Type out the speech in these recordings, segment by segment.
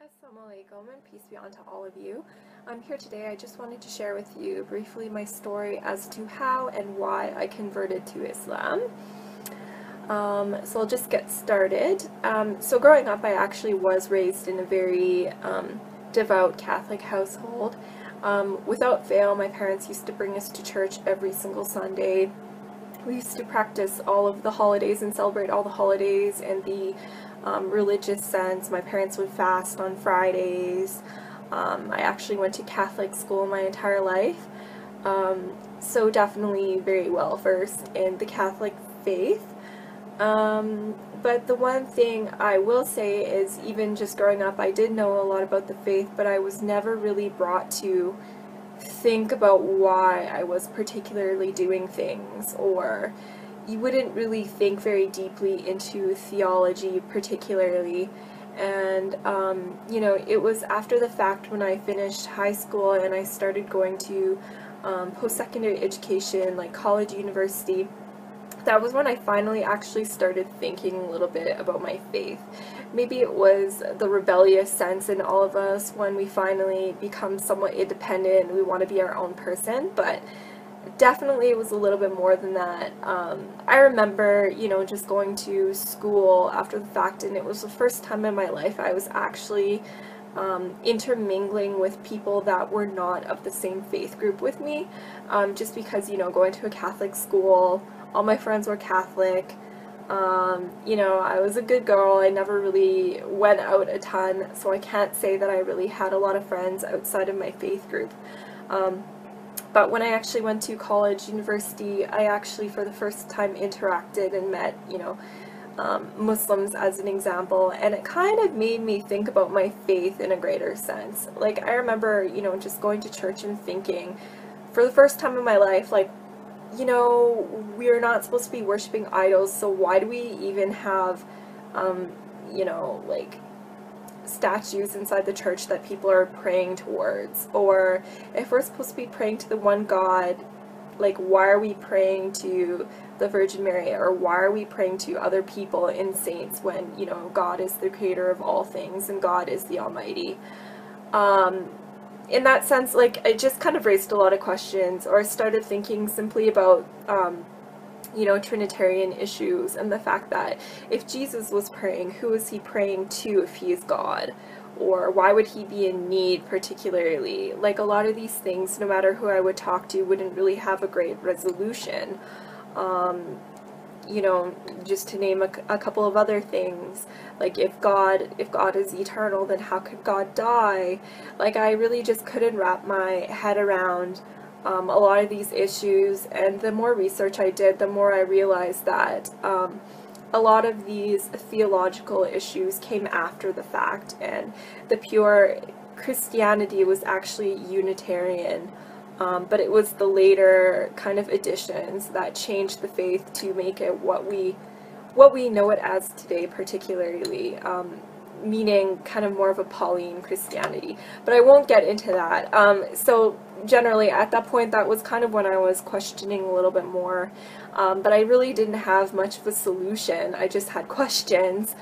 Assalamu alaikum and peace be unto all of you. I'm here today. I just wanted to share with you briefly my story as to how and why I converted to Islam. So I'll just get started. So growing up, I actually was raised in a very devout Catholic household. Without fail, my parents used to bring us to church every single Sunday. We used to practice all of the holidays and celebrate all the holidays and the religious sense. My parents would fast on Fridays. I actually went to Catholic school my entire life, so definitely very well versed in the Catholic faith. But the one thing I will say is, even just growing up, I did know a lot about the faith, but I was never really brought to think about why I was particularly doing things, or you wouldn't really think very deeply into theology particularly. And you know, it was after the fact when I finished high school and I started going to post-secondary education, like college, university, that was when I finally actually started thinking a little bit about my faith. Maybe it was the rebellious sense in all of us when we finally become somewhat independent and we want to be our own person, but definitely it was a little bit more than that. I remember, you know, just going to school after the fact, and it was the first time in my life I was actually intermingling with people that were not of the same faith group with me, just because, you know, going to a Catholic school, all my friends were Catholic. You know, I was a good girl. I never really went out a ton, so I can't say that I really had a lot of friends outside of my faith group. But when I actually went to college, university, I actually for the first time interacted and met, you know, Muslims as an example, and it kind of made me think about my faith in a greater sense. Like, I remember, you know, just going to church and thinking, for the first time in my life, like, you know, we're not supposed to be worshiping idols, so why do we even have, you know, like, statues inside the church that people are praying towards? Or if we're supposed to be praying to the one God, like, why are we praying to the Virgin Mary, or why are we praying to other people and saints when, you know, God is the creator of all things and God is the Almighty? In that sense, like, it just kind of raised a lot of questions, or I started thinking simply about you know, Trinitarian issues and the fact that if Jesus was praying, who is he praying to if he is God? Or why would he be in need particularly? Like, a lot of these things, no matter who I would talk to, wouldn't really have a great resolution. You know, just to name a couple of other things, like if God is eternal, then how could God die? Like, I really just couldn't wrap my head around a lot of these issues, and the more research I did, the more I realized that a lot of these theological issues came after the fact, and the pure Christianity was actually Unitarian. But it was the later kind of additions that changed the faith to make it what we know it as today, particularly, meaning kind of more of a Pauline Christianity. But I won't get into that. So generally, at that point, that was kind of when I was questioning a little bit more. But I really didn't have much of a solution. I just had questions.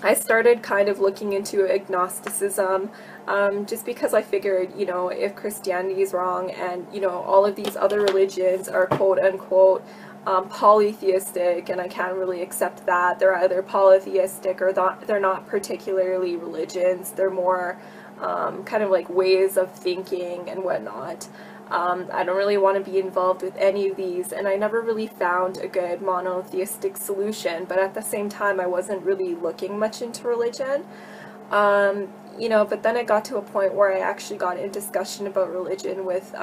I started kind of looking into agnosticism, just because I figured, you know, if Christianity is wrong and, you know, all of these other religions are quote-unquote polytheistic, and I can't really accept that. They're either polytheistic or they're not particularly religions. They're more kind of like ways of thinking and whatnot. I don't really want to be involved with any of these, and I never really found a good monotheistic solution, but at the same time I wasn't really looking much into religion. You know, but then it got to a point where I actually got in discussion about religion with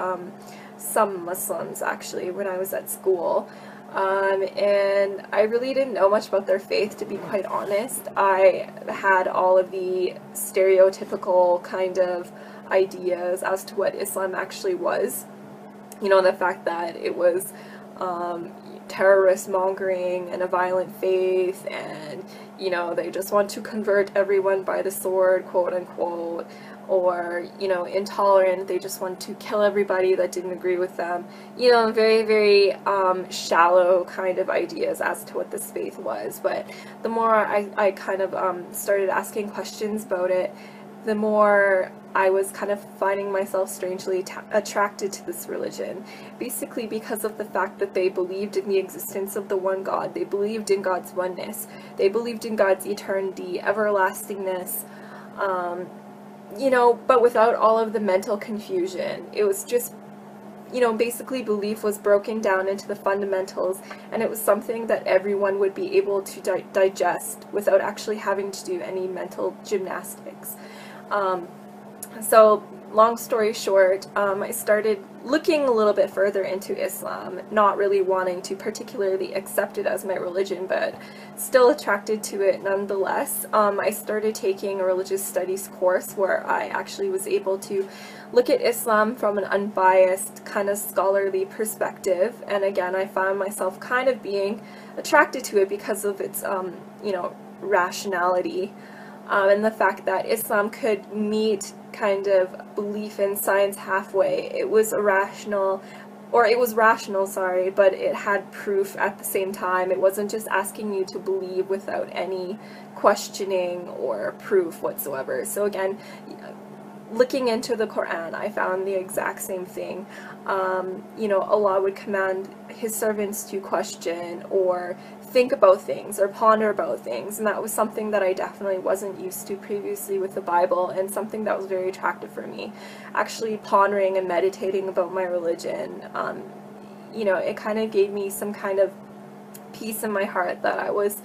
some Muslims, actually, when I was at school. And I really didn't know much about their faith, to be quite honest. I had all of the stereotypical kind of ideas as to what Islam actually was. You know, the fact that it was terrorist mongering and a violent faith, and you know, they just want to convert everyone by the sword, quote unquote, or you know, intolerant, they just want to kill everybody that didn't agree with them. You know, very, very shallow kind of ideas as to what this faith was. But the more I kind of started asking questions about it, the more I was kind of finding myself strangely attracted to this religion, basically because of the fact that they believed in the existence of the one God, they believed in God's oneness, they believed in God's eternity, everlastingness, you know, but without all of the mental confusion. It was just, you know, basically belief was broken down into the fundamentals, and it was something that everyone would be able to digest without actually having to do any mental gymnastics. So long story short, I started looking a little bit further into Islam, not really wanting to particularly accept it as my religion, but still attracted to it nonetheless. I started taking a religious studies course where I actually was able to look at Islam from an unbiased, kind of scholarly perspective, and again, I found myself kind of being attracted to it because of its, you know, rationality. And the fact that Islam could meet kind of belief in science halfway. It was rational, sorry, but it had proof at the same time. It wasn't just asking you to believe without any questioning or proof whatsoever. So again, looking into the Quran, I found the exact same thing. You know, Allah would command His servants to question or think about things or ponder about things, and that was something that I definitely wasn't used to previously with the Bible, and something that was very attractive for me. Actually pondering and meditating about my religion, you know, it kind of gave me some kind of peace in my heart that I was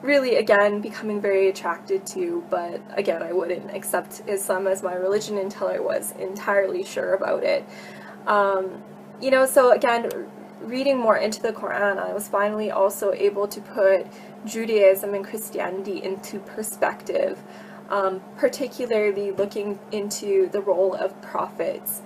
really, again, becoming very attracted to, but again, I wouldn't accept Islam as my religion until I was entirely sure about it. You know, so again, reading more into the Quran, I was finally also able to put Judaism and Christianity into perspective, particularly looking into the role of prophets.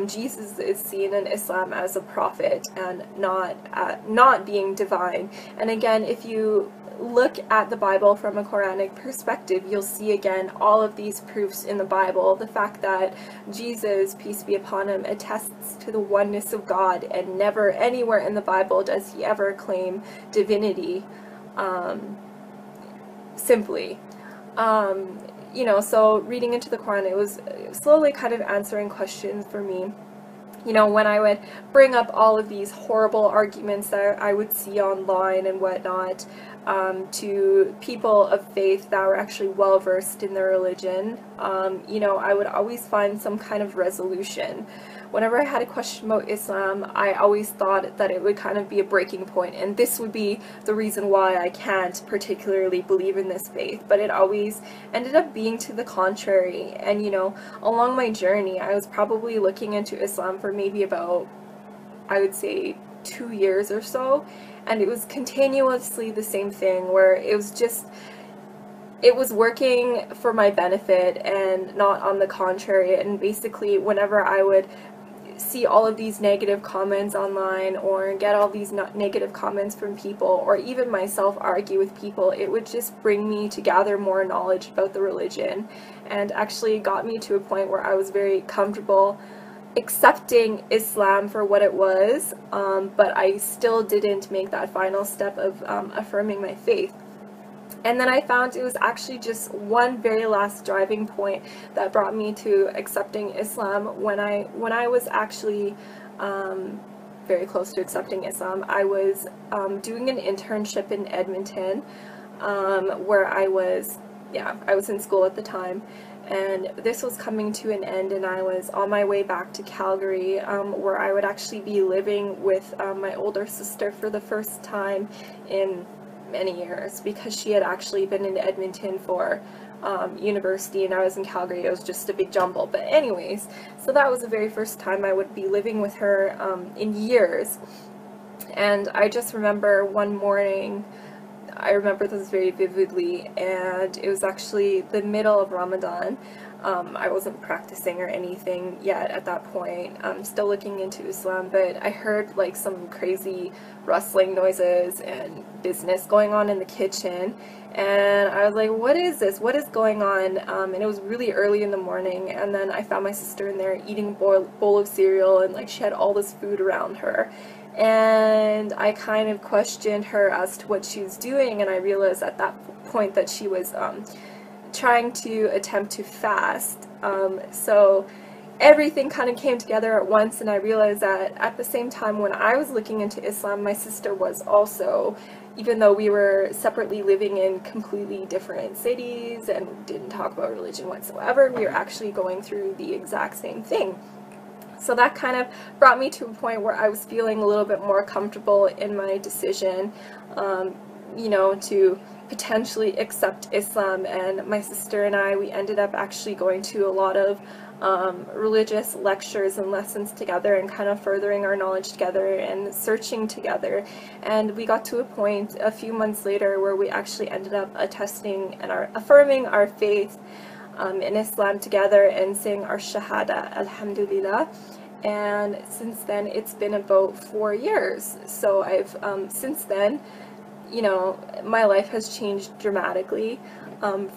Jesus is seen in Islam as a prophet and not being divine. And again, if you look at the Bible from a Quranic perspective, you'll see again all of these proofs in the Bible. The fact that Jesus, peace be upon him, attests to the oneness of God, and never anywhere in the Bible does he ever claim divinity, simply. You know, so reading into the Quran, it was slowly kind of answering questions for me. You know, when I would bring up all of these horrible arguments that I would see online and whatnot, to people of faith that were actually well versed in their religion, you know, I would always find some kind of resolution. Whenever I had a question about Islam, I always thought that it would kind of be a breaking point, and this would be the reason why I can't particularly believe in this faith, but it always ended up being to the contrary. And you know, along my journey, I was probably looking into Islam for maybe about, I would say, 2 years or so, and it was continuously the same thing, where it was just, it was working for my benefit and not on the contrary. And basically, whenever I would see all of these negative comments online or get all these negative comments from people, or even myself argue with people, it would just bring me to gather more knowledge about the religion, and actually got me to a point where I was very comfortable accepting Islam for what it was, but I still didn't make that final step of affirming my faith. And then I found it was actually just one very last driving point that brought me to accepting Islam. When I was actually very close to accepting Islam, I was doing an internship in Edmonton, where I was in school at the time, and this was coming to an end, and I was on my way back to Calgary, where I would actually be living with my older sister for the first time in many years, because she had actually been in Edmonton for university and I was in Calgary. It was just a big jumble. But anyways, so that was the very first time I would be living with her in years. And I just remember one morning, I remember this very vividly, and it was actually the middle of Ramadan. I wasn't practicing or anything yet at that point. I'm still looking into Islam, but I heard like some crazy rustling noises and business going on in the kitchen, and I was like, what is this? What is going on? And it was really early in the morning, and then I found my sister in there eating a bowl of cereal, and like she had all this food around her. And I kind of questioned her as to what she was doing, and I realized at that point that she was trying to attempt to fast. So everything kind of came together at once, and I realized that at the same time when I was looking into Islam, my sister was also, even though we were separately living in completely different cities and didn't talk about religion whatsoever, we were actually going through the exact same thing. So that kind of brought me to a point where I was feeling a little bit more comfortable in my decision, you know, to potentially accept Islam. And my sister and I, we ended up actually going to a lot of religious lectures and lessons together, and kind of furthering our knowledge together and searching together. And we got to a point a few months later where we actually ended up attesting and affirming our faith in Islam together and saying our Shahada, Alhamdulillah. And since then, it's been about 4 years. So I've, since then, you know, my life has changed dramatically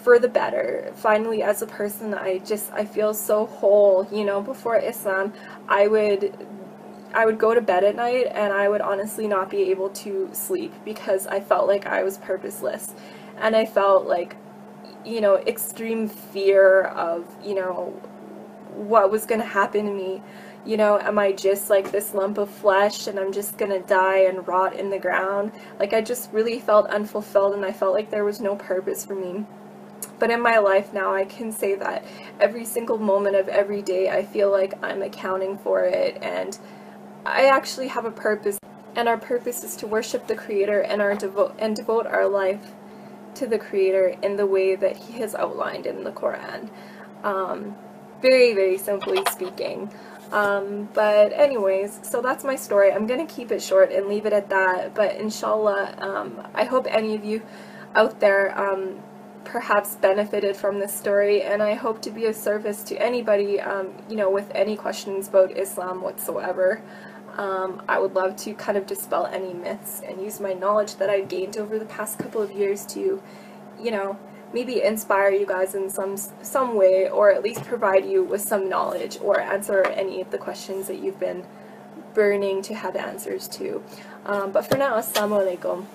for the better. Finally, as a person, I feel so whole. You know, before Islam, I would go to bed at night and I would honestly not be able to sleep because I felt like I was purposeless, and I felt like, you know, extreme fear of, you know, what was going to happen to me. You know, am I just like this lump of flesh and I'm just gonna die and rot in the ground? Like, I just really felt unfulfilled, and I felt like there was no purpose for me. But in my life now, I can say that every single moment of every day, I feel like I'm accounting for it, and I actually have a purpose, and our purpose is to worship the Creator and devote our life to the Creator in the way that He has outlined in the Quran. Very, very simply speaking. But anyways, so that's my story. I'm gonna keep it short and leave it at that, but inshallah, I hope any of you out there perhaps benefited from this story, and I hope to be of service to anybody, you know, with any questions about Islam whatsoever. I would love to kind of dispel any myths and use my knowledge that I've gained over the past couple of years to, you know, maybe inspire you guys in some way, or at least provide you with some knowledge, or answer any of the questions that you've been burning to have answers to. But for now, assalamu alaikum.